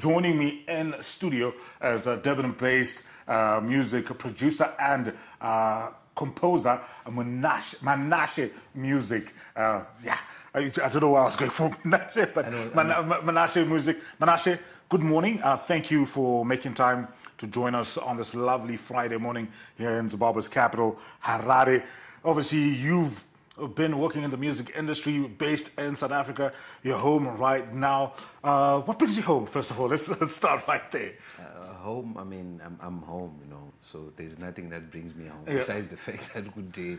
joining me in studio as a Durban-based music producer and composer, Manashe Music. I don't know why I was going for Manashe, but Manashe Music. Manashe, good morning. Thank you for making time to join us on this lovely Friday morning here in Zimbabwe's capital, Harare. Obviously, you've been working in the music industry, based in South Africa. You're home right now. What brings you home, first of all? Let's start right there. Home, I mean, I'm home, you know, so there's nothing that brings me home besides the fact that good day.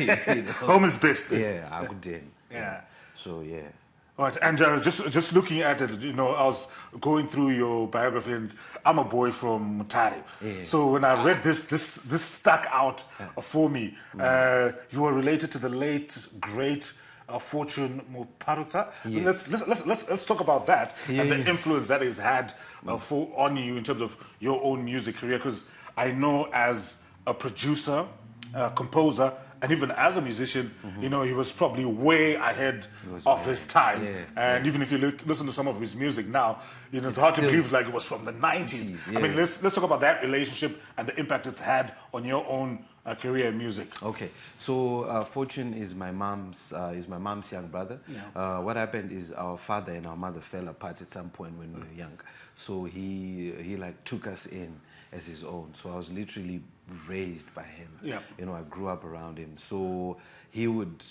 You know? Home is best. Yeah, I good day. Yeah. So, yeah. All right, and just looking at it, you know, I was going through your biography, and I'm a boy from Mutare. Yeah. So when I read this stuck out for me. You were related to the late great Fortune Muparuta. Yeah. Let's talk about that and the influence that it's had on you in terms of your own music career. Because I know as a producer, composer, and even as a musician, you know, he was probably way ahead of his time. Yeah, and even if you listen to some of his music now, you know, it's hard to believe like it was from the 90s. Yeah. I mean, let's talk about that relationship and the impact it's had on your own career in music. Okay, so Fortune is my mom's young brother. Yeah. What happened is our father and our mother fell apart at some point when we were young. So he like took us in as his own. So I was literally raised by him. Yeah. You know, I grew up around him. So he would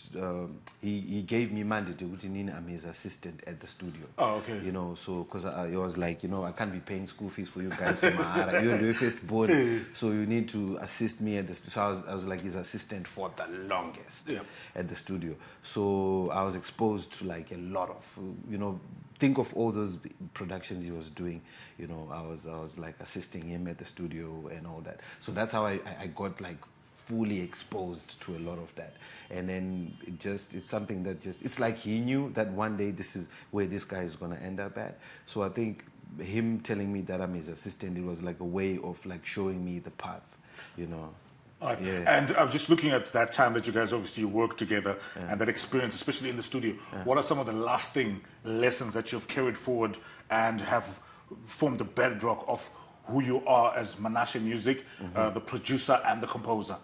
he gave me mandate. I'm his assistant at the studio. Oh, okay. You know, so because I was like, you know, I can't be paying school fees for you guys from Mahara. You're the first born, so you need to assist me at the studio. So I was like his assistant for the longest at the studio. So I was exposed to like a lot of, you know, think of all those productions he was doing. You know, I was like assisting him at the studio and all that. So that's how I got like fully exposed to a lot of that. And then it's something that it's like he knew that one day this is where this guy is going to end up at. So I think him telling me that I'm his assistant, it was like a way of like showing me the path, you know. All right. Yeah. And I'm just looking at that time that you guys obviously worked together and that experience, especially in the studio. What are some of the lasting lessons that you've carried forward and have formed the bedrock of who you are as Manashe Music, the producer and the composer?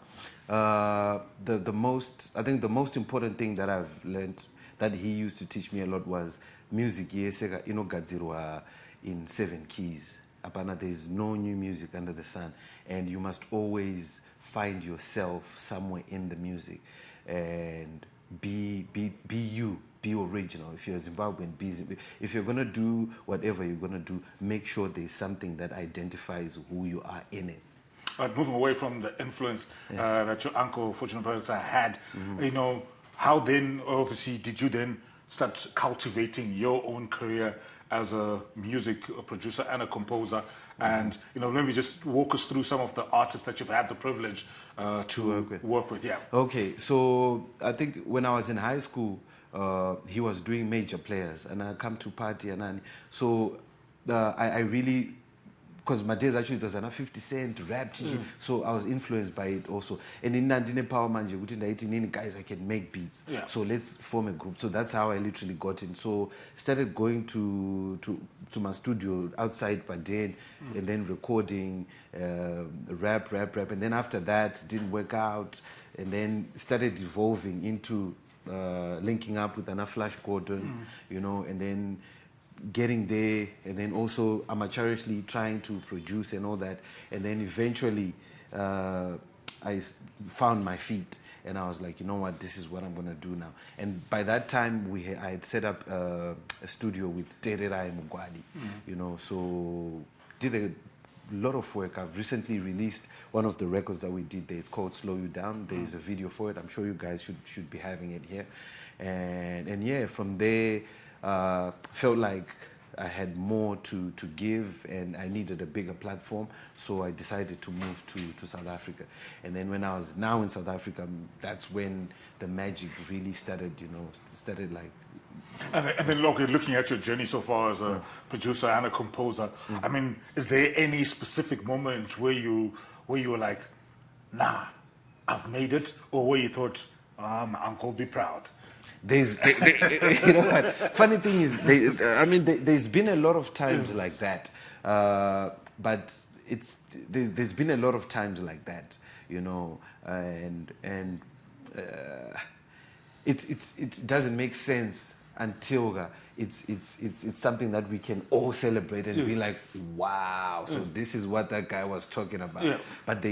I think the most important thing that I've learned that he used to teach me a lot was music inogadzirwa in 7 keys. Apana, there is no new music under the sun, and you must always find yourself somewhere in the music and be you. Be original. If you're Zimbabwean, if you're going to do whatever you're going to do, make sure there's something that identifies who you are in it. But moving away from the influence that your uncle, Fortune Muparuta, had, you know, how then, obviously, did you then start cultivating your own career as a music producer and a composer? And, you know, maybe just walk us through some of the artists that you've had the privilege to work with. Yeah. Okay, so I think when I was in high school, he was doing major players, and I come to party and so I really, because my days actually it was 50 Cent rap, so I was influenced by it also. And in Nandine Power Manje, guys, I can make beats, so let's form a group. So that's how I literally got in. So started going to my studio outside Baden, and then recording rap, and then after that didn't work out, and then started evolving into linking up with Anna Flash Gordon, you know, and then getting there, and then also amateurishly trying to produce and all that, and then eventually I found my feet, and I was like, you know what, this is what I'm gonna do now. And by that time I had set up a studio with Tererai Mugwadi, you know, so did a lot of work. I've recently released one of the records that we did there. It's called Slow You Down. There's a video for it. I'm sure you guys should be having it here. And yeah, from there, felt like I had more to give, and I needed a bigger platform, so I decided to move to South Africa. And then when I was now in South Africa, that's when the magic really started, you know, like. And then looking at your journey so far as a producer and a composer, I mean, is there any specific moment where you were like, nah, I've made it, or where you thought, my uncle will be proud? You know what? Funny thing is, there's been a lot of times like that, but there's been a lot of times like that, you know, and it doesn't make sense until it's something that we can all celebrate and be like, wow, so this is what that guy was talking about. Yeah. But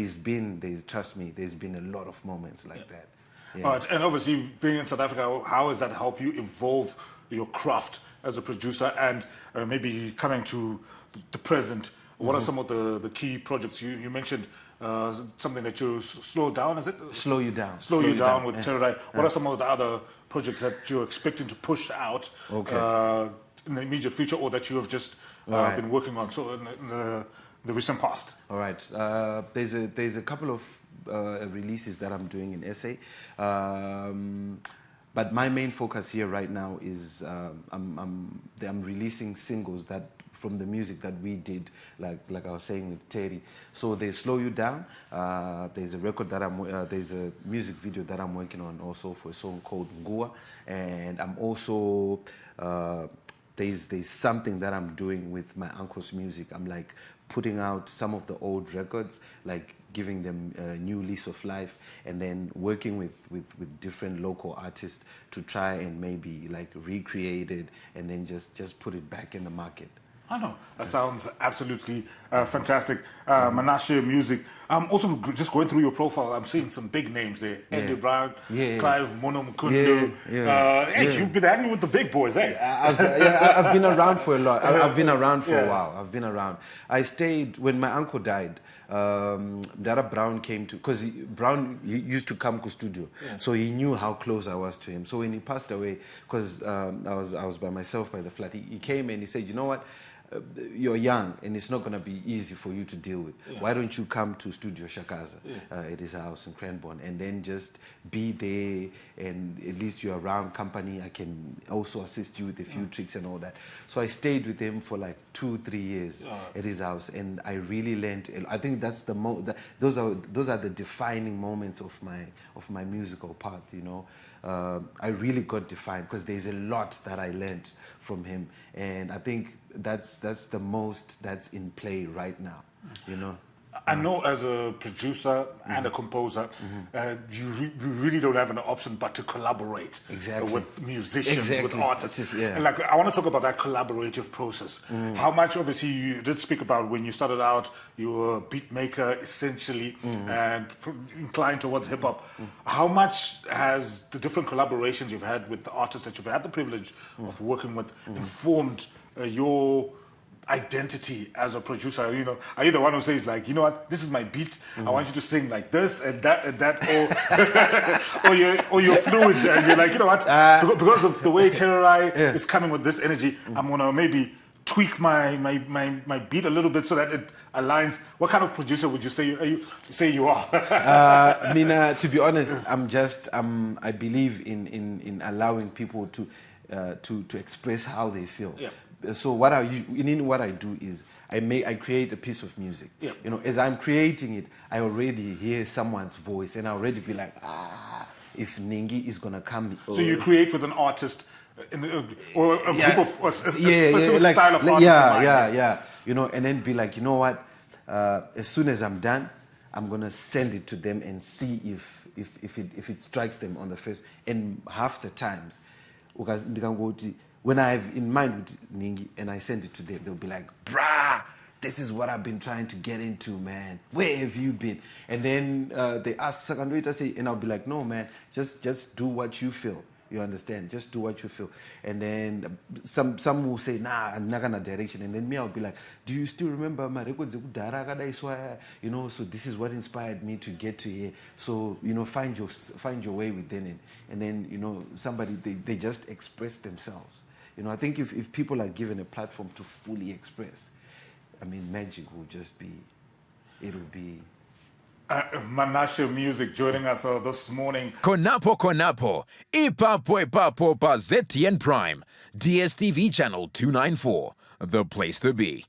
trust me, there's been a lot of moments like that. Yeah. All right, and obviously being in South Africa, how has that helped you evolve your craft as a producer, and maybe coming to the present? What are some of the key projects you mentioned? Something that you slow down, is it? Slow You Down. Slow You Down with Terror. What are some of the other projects that you're expecting to push out in the immediate future, or that you have just been working on in the recent past? All right. There's a couple of releases that I'm doing in SA. But my main focus here right now is I'm releasing singles that from the music that we did, like I was saying with Terry. So they Slow You Down. There's a record that there's a music video that I'm working on also for a song called Ngua, and I'm also there's something that I'm doing with my uncle's music. I'm like putting out some of the old records, like giving them a new lease of life, and then working with different local artists to try and maybe like recreate it and then just put it back in the market. I know. That sounds absolutely fantastic. Manashe Music. I'm also just going through your profile. I'm seeing some big names there. Andy Brown, Clive Mono-Mkundo. Hey, you've been hanging with the big boys, eh? I've been around for a lot. I've been around for a while. I've been around. I stayed when my uncle died. Dara Brown came to, because Brown used to come to studio, so he knew how close I was to him. So when he passed away, because I was by myself by the flat, he came and he said, you know what, you're young and it's not going to be easy for you to deal with. Why don't you come to Studio Shakaza at his house in Cranbourne, and then just be there, and at least you're around company. I can also assist you with a few tricks and all that. So I stayed with him for like 2-3 years at his house, and I really learned. I think that's those are the defining moments of my musical path, you know. I really got defined because there's a lot that I learned from him, and I think that's the most that's in play right now, you know. I know as a producer and a composer, you really don't have an option but to collaborate with musicians, with artists. And like, I want to talk about that collaborative process. How much, obviously, you did speak about when you started out, you were a beat maker essentially and inclined towards hip hop. How much has the different collaborations you've had with the artists that you've had the privilege of working with informed your identity as a producer? You know, are you the one who says like, you know what, this is my beat, I want you to sing like this and that, or you're fluid and you're like, you know what, because of the way Terrorai is coming with this energy, I'm gonna maybe tweak my beat a little bit so that it aligns? What kind of producer would you say you are? I mean, to be honest, I believe in allowing people to express how they feel. So what I do is I create a piece of music. You know, as I'm creating it, I already hear someone's voice, and I already be like, if Ningi is gonna come. So you create with an artist, or a group of a specific like, style of artist. You know, and then be like, you know what? As soon as I'm done, I'm gonna send it to them and see if it strikes them on the face. And half the times, when I have in mind with Ningi and I send it to them, they'll be like, brah, this is what I've been trying to get into, man. Where have you been? And then they ask, and I'll be like, no, man, just do what you feel. You understand? Just do what you feel. And then some will say, nah, I'm not gonna direction. And then me, I'll be like, do you still remember my records? You know, so this is what inspired me to get to here. So, you know, find your way within it. And then, you know, they just express themselves. You know, I think if people are given a platform to fully express, I mean, magic will just be, it'll be. Manashe Music joining us this morning. Konapo, Ipapo pa ZTN Prime, DSTV channel 294, the place to be.